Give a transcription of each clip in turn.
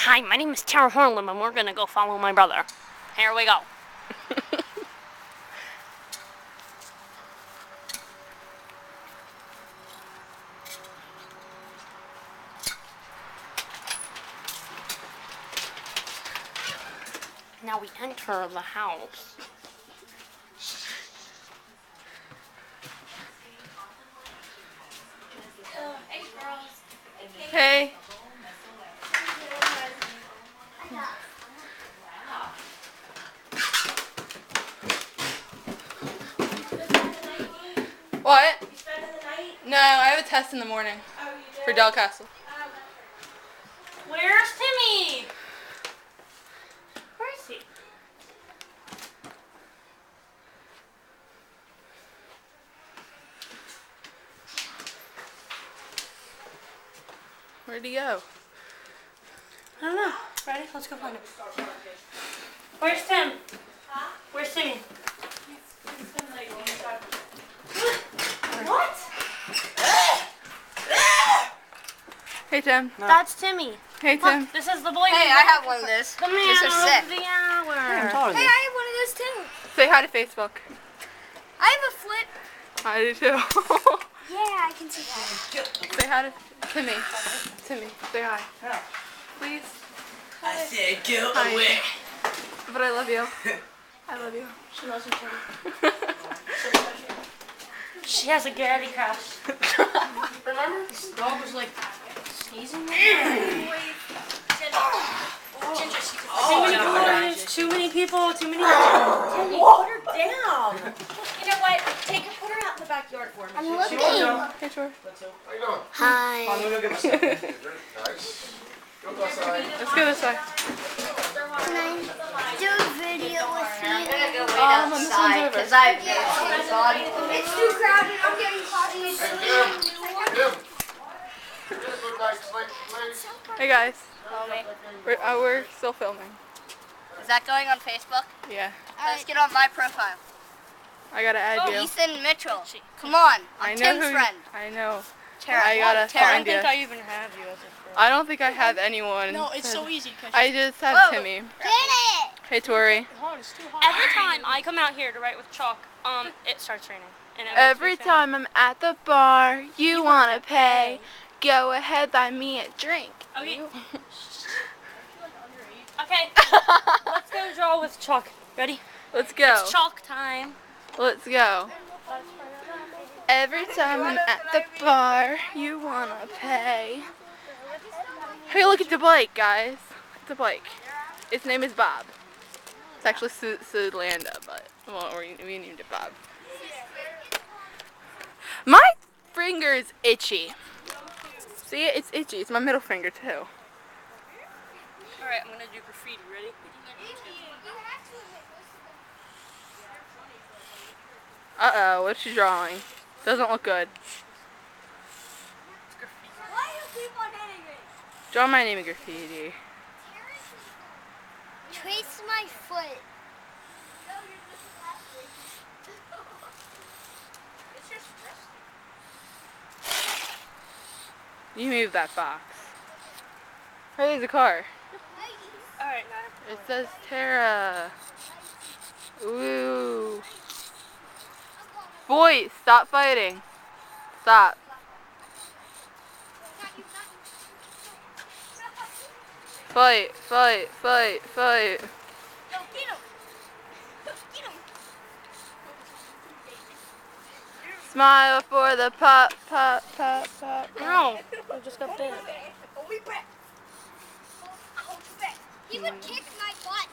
Hi, my name is Tara Hornlum, and we're gonna go follow my brother. Here we go. Now we enter the house. Hey. What? You spending the night? No, I have a test in the morning Oh, you do? for Del Castle. Where's Timmy? Where is he? Where'd he go? I don't know. Ready? Let's go find him. Where's Tim? Huh? Where's Timmy? He's been like inside. What? Hey, Tim. That's Timmy. Hey, Tim. Look, this is the boy. Hey, I have one of this. The man These are sick. of the hour. Hey, I have one of those too. Say hi to Facebook. I have a flip. I do too. Yeah, I can see that. Say hi to Timmy. Timmy, say hi. Please. I said go Hi. away. But I love you. I love you. She loves him too. She has a Daddy crush. Remember? This dog was like sneezing. Too many people. Too many. Put her down. You know what? Take her, put her out in the backyard for me. I'm looking. Hey, Tor. How you doing? Hi. I'm gonna go get my stuff. Nice. Go outside. Let's go this way. Can I do a video with you? I'm gonna go wait When this one's outside over. because I've been on. It's too crowded. I'm getting coffee. Tim. Get a good night's sleep, please. Hey, guys. Homie. We're still filming. Is that going on Facebook? Yeah. Let's get on my profile. I gotta add you. Ethan Mitchell. Come on. I I'm know Tim's who. friend. I know. Tara. I gotta Tara. find you. I even have you as a friend. I don't think I have anyone. No, it's so easy. I just have Whoa. Timmy. Get it. Hey, Tori. Every time I come out here to write with chalk, it starts raining. And Every time I'm at the bar, you wanna pay. Go ahead, buy me a drink. Okay. Okay. Let's go draw with chalk. Ready? Let's go. It's chalk time. Let's go. Every time I'm at the bar, you wanna pay. Hey, look at the bike, guys. It's a bike. Its name is Bob. It's actually Sudlanda, but well, we named it Bob. My finger is itchy. See, it's itchy. It's my middle finger too. Alright, I'm gonna do graffiti. Ready? Uh-oh, what's she drawing? Doesn't look good. Why do people hitting me? Draw my name in graffiti. Trace my foot. You move that box. Hey, there's a car. Alright, It says Tara. Ooh. Boys, stop fighting. Stop. Fight, fight, fight, fight. Smile for the pop, pop, pop, pop. No, I just got bit. He would kick my butt.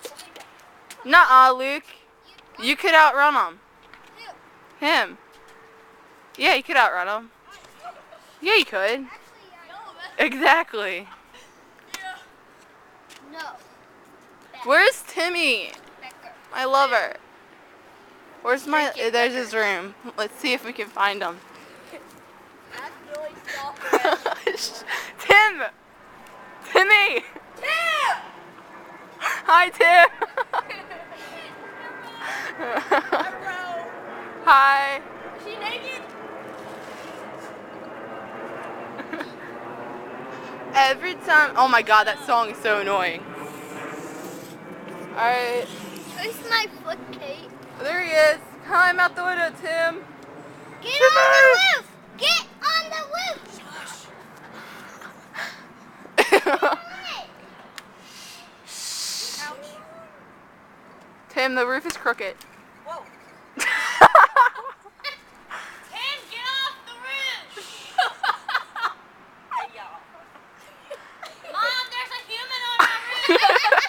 Nuh-uh, Luke. You could outrun him. Him. Yeah, you could outrun him. Yeah, you could. Exactly. No. Where's Timmy? I love her. Where's my... There's his room. Let's see if we can find him. That's really stalker. Tim! Timmy! Tim! Hi, Tim! Hi. Is she naked? Every time. Oh my god, that song is so annoying. Alright. Where's my foot, Kate? There he is. Climb out the window, Tim. Get on the roof! Get on the roof! Tim, the roof is crooked. Whoa. Tim, get off the roof! Hey, y'all. Mom, there's a human on my roof!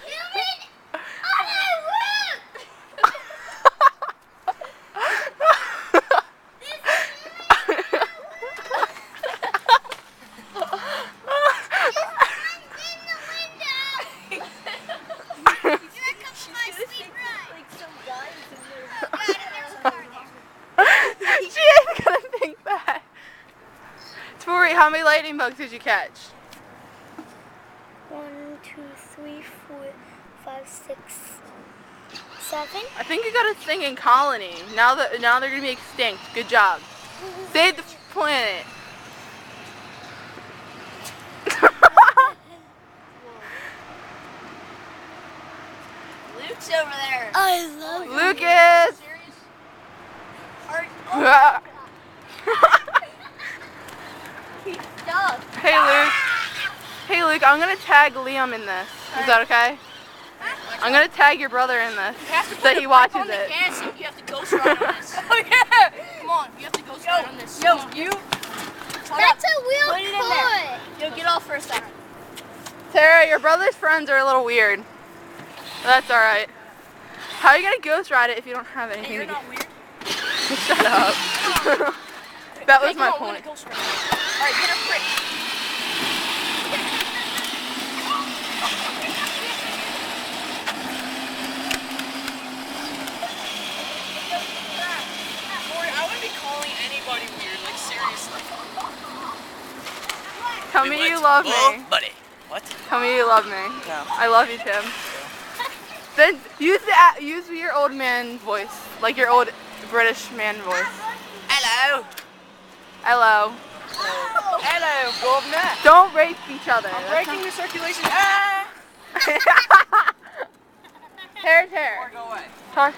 Human on the roof! She ain't gonna think that. Tori, how many lightning bugs did you catch? 1, 2, 3, 4, 5, 6, 7. I think you got a thing in colony. Now they're gonna be extinct. Good job. Save the planet. Luke's over there. I love Lucas. Stop. Hey Luke. Hey Luke, I'm gonna tag Liam in this. Is that okay? I'm gonna tag your brother in this so he watches it. You have to ghost ride on this. Oh yeah! Come on, you have to ghost ride on this. Yo, you. That's a real Put it in there. toy. Yo, get off for a second. Tara, your brother's friends are a little weird. But that's alright. How are you gonna ghost ride it if you don't have anything Hey, you're to not weird. Shut up. That was my Come on, we're point. gonna ghost ride. Alright, get her prick. I wouldn't be calling anybody weird, like seriously. Tell me you love me. Buddy. What? Tell me you love me. No. I love you, Tim. Then use your old man voice, like your old British man voice. Hello. Hello. Hello, governor. Don't rape each other. Breaking the circulation. Ah! Hair. Go away. Talk.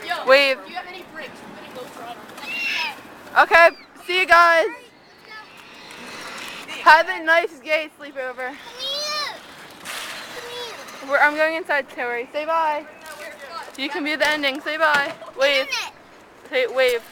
Yo, Wave. do you have any bricks? We're gonna ghost ride on this. Okay. See you guys. Have a nice gay sleepover. I'm going inside, Tori. Say bye. You can be the ending. Say bye. Wave. Say wave.